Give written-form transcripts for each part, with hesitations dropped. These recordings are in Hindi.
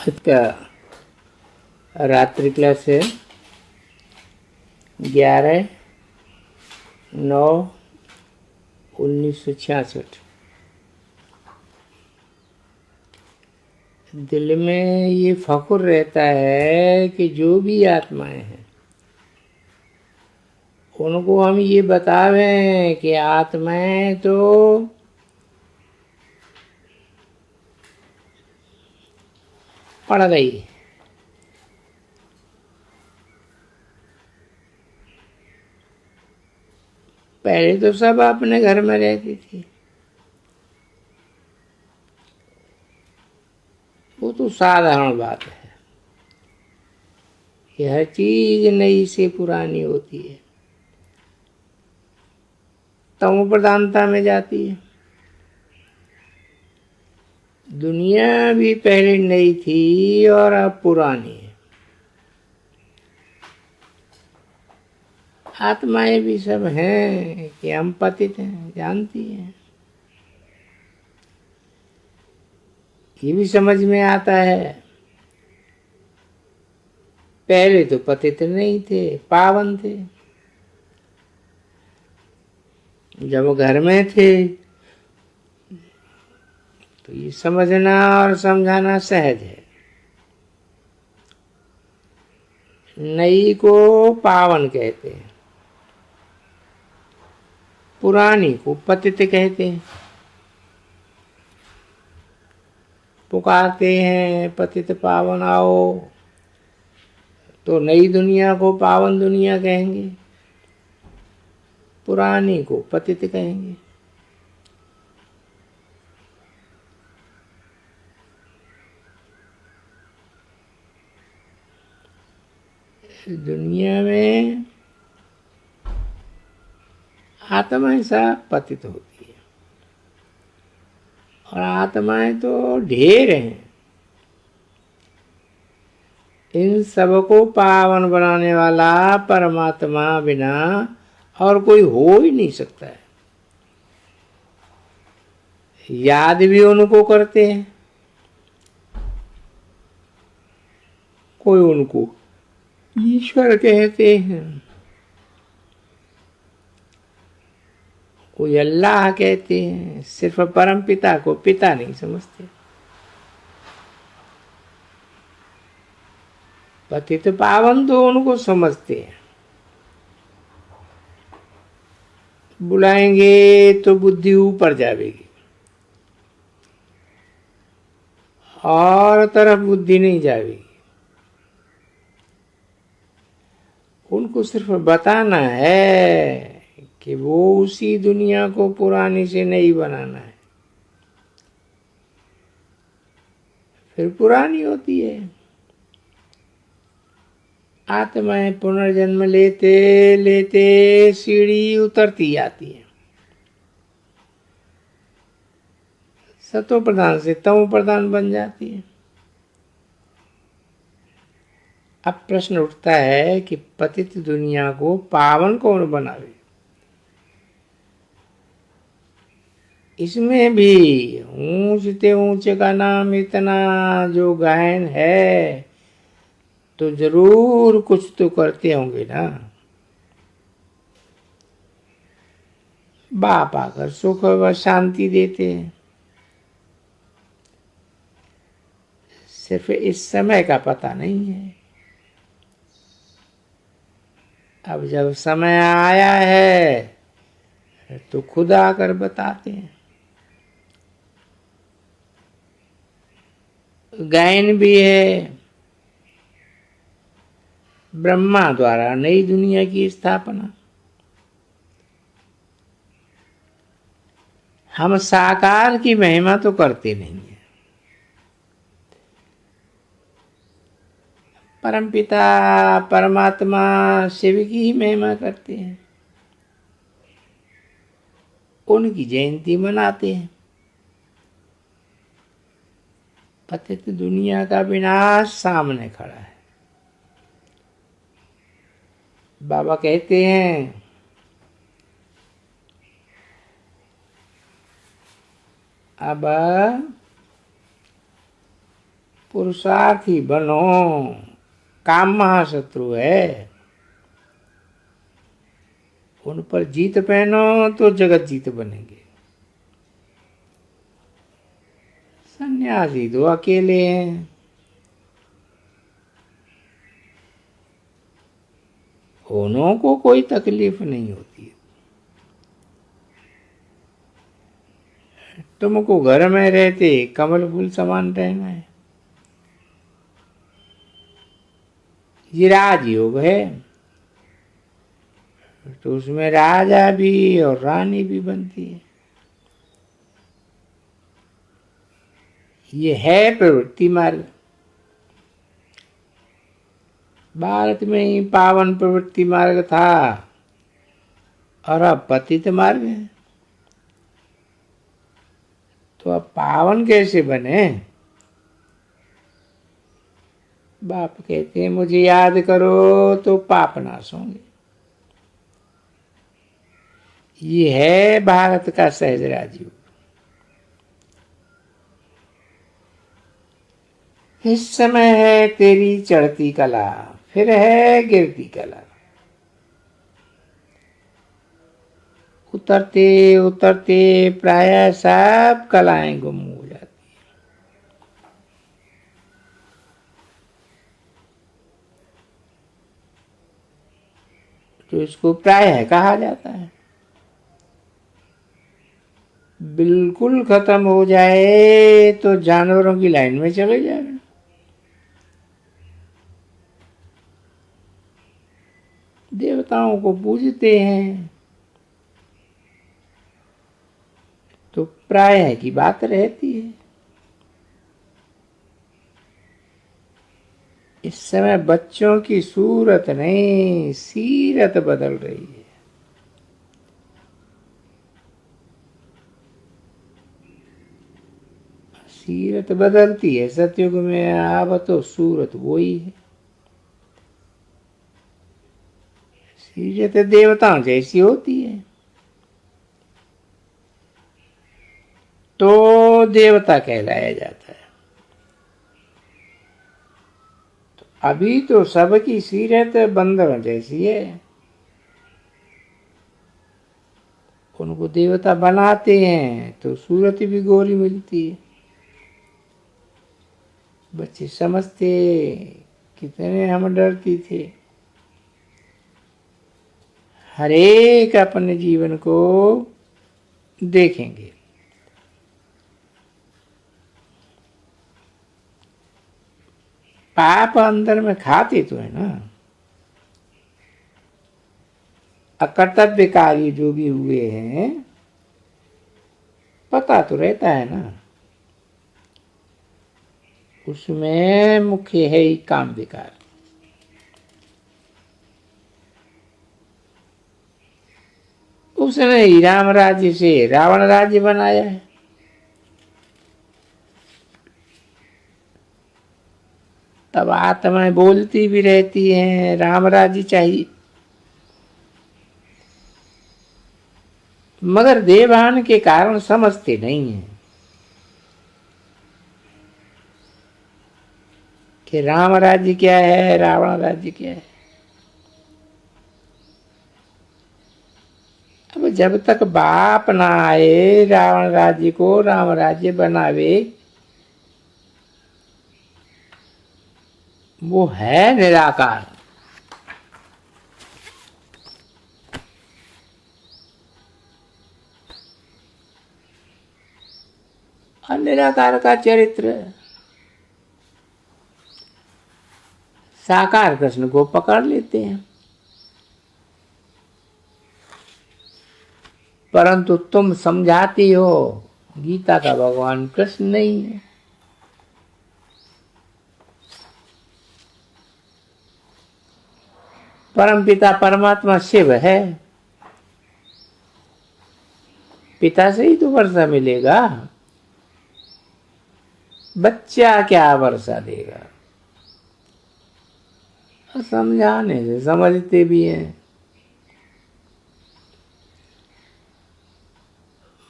आज का रात्रि क्लास है 11/9/1966। दिल में ये फख्र रहता है कि जो भी आत्माएं हैं उनको हम ये बतावें कि आत्माएं तो पड़ गई, पहले तो सब अपने घर में रहती थी। वो तो साधारण बात है कि हर चीज नई से पुरानी होती है, तमो प्रधानता में जाती है। दुनिया भी पहले नई थी और अब पुरानी है। आत्माएं भी सब हैं कि हम पतित हैं, जानती हैं। ये भी समझ में आता है। पहले तो पतित नहीं थे, पावन थे। जब वो घर में थे तो ये समझना और समझाना सहज है। नई को पावन कहते हैं, पुरानी को पतित कहते हैं। पुकारते हैं पतित पावन आओ, तो नई दुनिया को पावन दुनिया कहेंगे, पुरानी को पतित कहेंगे। दुनिया में आत्माएं सब पतित होती है और आत्माएं तो ढेर हैं। इन सबको पावन बनाने वाला परमात्मा बिना और कोई हो ही नहीं सकता है। याद भी उनको करते हैं, कोई उनको ईश्वर कहते हैं, कोई अल्लाह कहते हैं। सिर्फ परम पिता को पिता नहीं समझते। पतित पावन तो उनको समझते हैं। बुलाएंगे तो बुद्धि ऊपर जाएगी और तरफ बुद्धि नहीं जाएगी। उनको सिर्फ बताना है कि वो उसी दुनिया को पुरानी से नई बनाना है, फिर पुरानी होती है। आत्माएं पुनर्जन्म लेते लेते सीढ़ी उतरती आती है। सतो प्रधान से तमो प्रधान बन जाती है। अब प्रश्न उठता है कि पतित दुनिया को पावन कौन बनावे। इसमें भी ऊंचते ऊंचे का नाम इतना जो गहन है तो जरूर कुछ तो करते होंगे ना। बाप आकर सुख व शांति देते हैं, सिर्फ इस समय का पता नहीं है। अब जब समय आया है तो खुद आकर बताते हैं। गायन भी है, ब्रह्मा द्वारा नई दुनिया की स्थापना। हम साकार की महिमा तो करते नहीं है। परमपिता परमात्मा शिव की ही महिमा करते हैं, उनकी जयंती मनाते हैं। पतित दुनिया का विनाश सामने खड़ा है। बाबा कहते हैं अब पुरुषार्थी बनो, काम महाशत्रु है, उन पर जीत पहनो तो जगत जीत बनेंगे। सन्यासी तो अकेले हैं, उन्हों को कोई तकलीफ नहीं होती है। तुमको घर में रहते कमल फूल समान रहना है, ये राजयोग है, तो उसमें राजा भी और रानी भी बनती है। ये है प्रवृत्ति मार्ग। भारत में ही पावन प्रवृत्ति मार्ग था और अब पतित मार्ग है, तो अब पावन कैसे बने? बाप कहते हैं मुझे याद करो तो पाप नाश होंगे। ये है भारत का सहज राजयोग। इस समय है तेरी चढ़ती कला, फिर है गिरती कला। उतरते उतरते प्राय सब कलाएं गुम हो जाती है। तो इसको प्राय कहा जाता है। बिल्कुल खत्म हो जाए तो जानवरों की लाइन में चले जाए। देवताओं को पूजते हैं तो प्राय की बात रहती है। इस समय बच्चों की सूरत नहीं, सीरत बदल रही है। सीरत बदलती है सतयुग में, अब तो सूरत वही है। सीरत देवताओं जैसी होती है तो देवता कहलाया जाता है। तो अभी तो सबकी सीरत बंदरों जैसी है, उनको देवता बनाते हैं तो सूरत भी गोरी मिलती है। बच्चे समझते कितने हम डरती थे। हर एक अपने जीवन को देखेंगे। पाप अंदर में खाते तो है ना, अकर्तव्यकारी जो भी हुए हैं पता तो रहता है ना। उसमें मुख्य है ही काम विकार। उसने ही राम राज्य से रावण राज्य बनाया है। तब आत्माएं बोलती भी रहती हैं राम राज्य चाहिए, मगर देवभान के कारण समझते नहीं हैं कि राम राज्य क्या है, रावण राज्य क्या है। अब जब तक बाप ना आए रावण राज्य को राम राज्य बनावे, वो है निराकार। और निराकार का चरित्र साकार कृष्ण को पकड़ लेते हैं, परंतु तुम समझाती हो गीता का भगवान कृष्ण नहीं है। परम पिता परमात्मा शिव है। पिता से ही तो वर्षा मिलेगा, बच्चा क्या वर्षा देगा। समझाने से समझते भी हैं,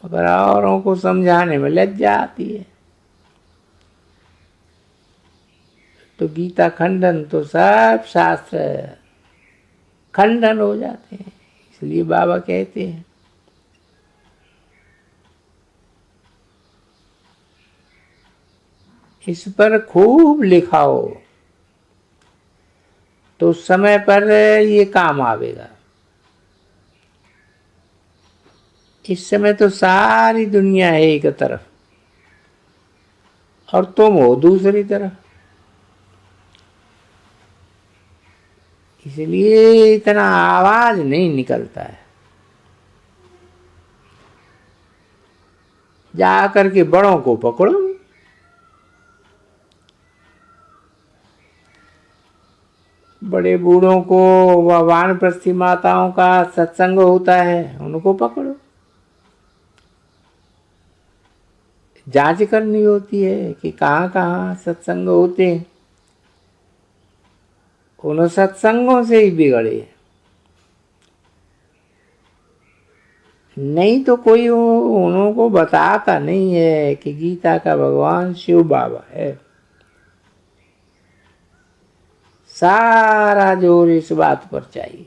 मगर औरों को समझाने में लज्जा आती है। तो गीता खंडन, तो सब शास्त्र खंडन हो जाते हैं। इसलिए बाबा कहते हैं इस पर खूब लिखाओ तो समय पर ये काम आवेगा। इस समय तो सारी दुनिया है एक तरफ और तुम हो दूसरी तरफ, इसलिए इतना आवाज नहीं निकलता है। जा करके बड़ों को पकड़ो, बड़े बूढ़ों को व वानप्रस्थी माताओं का सत्संग होता है, उनको पकड़ो। जांच करनी होती है कि कहाँ कहाँ सत्संग होते हैं, उन सत्संगों से ही बिगड़े। नहीं तो कोई उनको बताता नहीं है कि गीता का भगवान शिव बाबा है। सारा जोर इस बात पर चाहिए।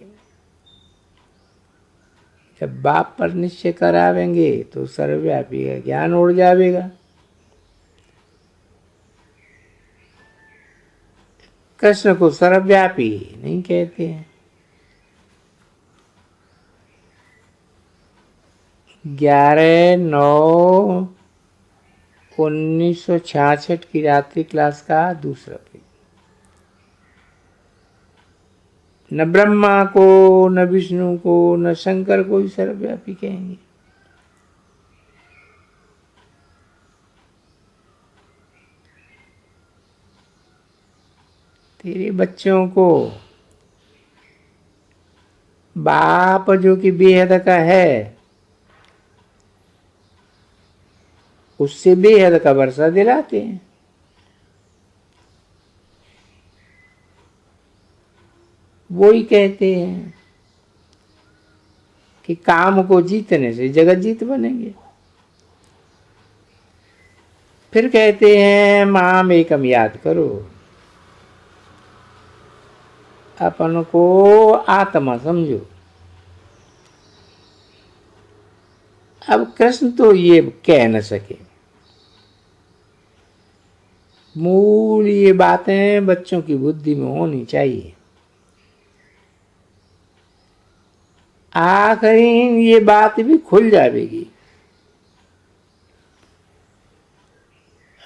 जब बाप पर निश्चय करावेंगे तो सर्वव्यापी का ज्ञान उड़ जाएगा। कृष्ण को सर्वव्यापी नहीं कहते हैं। 11/9/1966 की रात्रि क्लास का दूसरा पेज। न ब्रह्मा को, न विष्णु को, न शंकर को ही सर्वव्यापी कहेंगे। तेरे बच्चों को बाप जो कि बेहद का है, उससे बेहद का वर्षा दिलाते हैं। वो ही कहते हैं कि काम को जीतने से जगत जीत बनेंगे। फिर कहते हैं माम एकम याद करो, अपन को आत्मा समझो। अब कृष्ण तो ये कह न सके। मूल ये बातें बच्चों की बुद्धि में होनी चाहिए। आखिरी ये बात भी खुल जाएगी।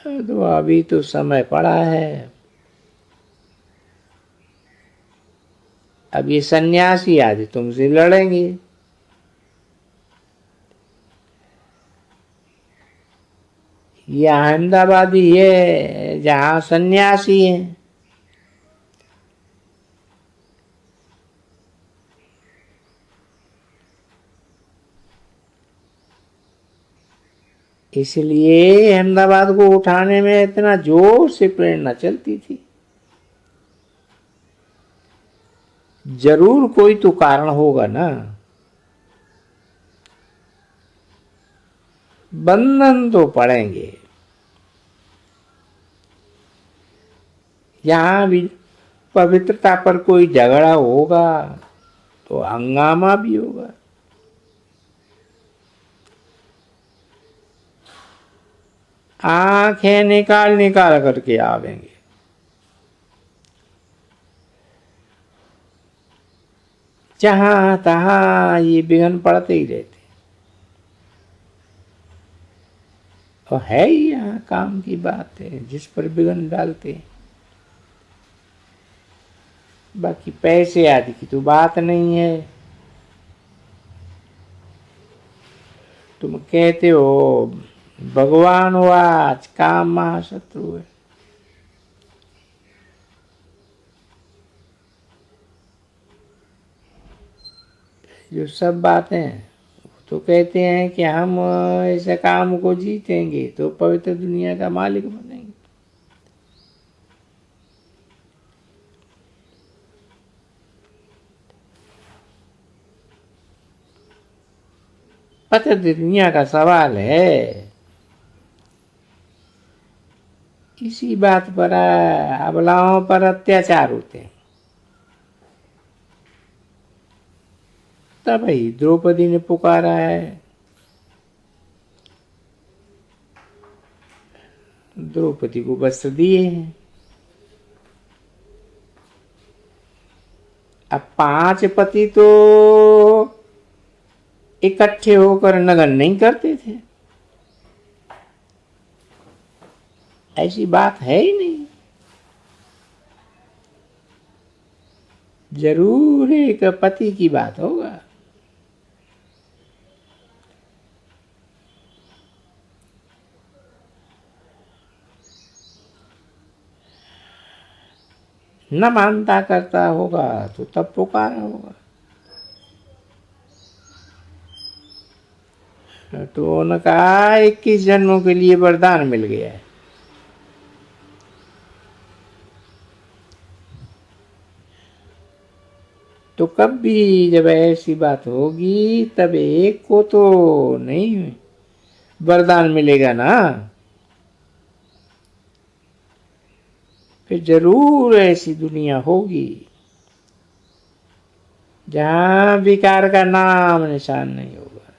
तो अभी तो समय पड़ा है। अब ये सन्यासी आज तुमसे लड़ेंगे। ये अहमदाबादी है जहां सन्यासी है। इसलिए अहमदाबाद को उठाने में इतना जोर से प्रेरणा चलती थी। जरूर कोई तो कारण होगा ना। बंधन तो पड़ेंगे। यहां भी पवित्रता पर कोई झगड़ा होगा तो हंगामा भी होगा। आंखें निकाल निकाल करके आवेंगे। जहां तहां ये विघ्न पड़ते ही रहते। और है ही यहाँ काम की बात है जिस पर विघ्न डालते हैं। बाकी पैसे आदि की तो बात नहीं है। तुम कहते हो भगवान हो, आज काम महाशत्रु है। जो सब बातें तो कहते हैं कि हम ऐसे काम को जीतेंगे तो पवित्र दुनिया का मालिक बनेंगे। पवित्र दुनिया का सवाल है। इसी बात पर अबलाओं पर अत्याचार होते हैं। तब ही द्रौपदी ने पुकारा है, द्रौपदी को वस्त्र दिए हैं। अब 5 पति तो इकट्ठे होकर नगन नहीं करते थे, ऐसी बात है ही नहीं। जरूर एक पति की बात होगा। न मानता करता होगा तो तब पुकारा होगा। तो उनका 21 जन्मों के लिए वरदान मिल गया है। तो कब भी जब ऐसी बात होगी तब एक को तो नहीं वरदान मिलेगा ना, फिर जरूर ऐसी दुनिया होगी जहां विकार का नाम निशान नहीं होगा।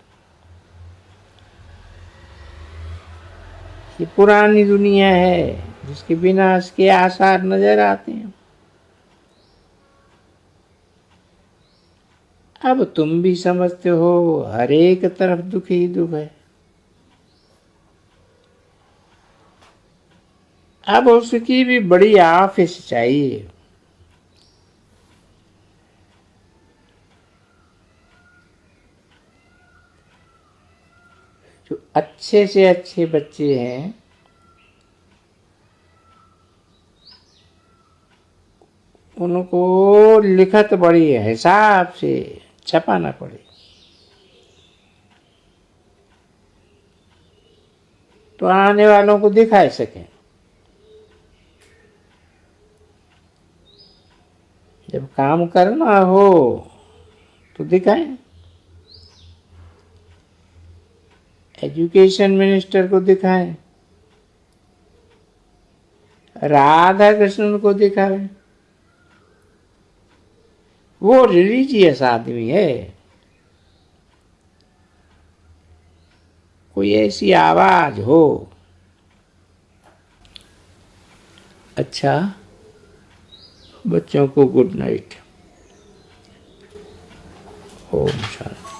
ये पुरानी दुनिया है जिसके विनाश के आसार नजर आते हैं। अब तुम भी समझते हो हर एक तरफ दुख ही दुख है। अब उसकी भी बड़ी ऑफिस चाहिए। जो अच्छे से अच्छे बच्चे हैं उनको लिखत बड़ी हिसाब से छपाना पड़े, तो आने वालों को दिखा सकें। जब काम करना हो तो दिखाएं। एजुकेशन मिनिस्टर को दिखाएं, राधा कृष्ण को दिखाएं। वो रिलीजियस आदमी है। कोई ऐसी आवाज हो। अच्छा, बच्चों को गुड नाइट। ओम शांति।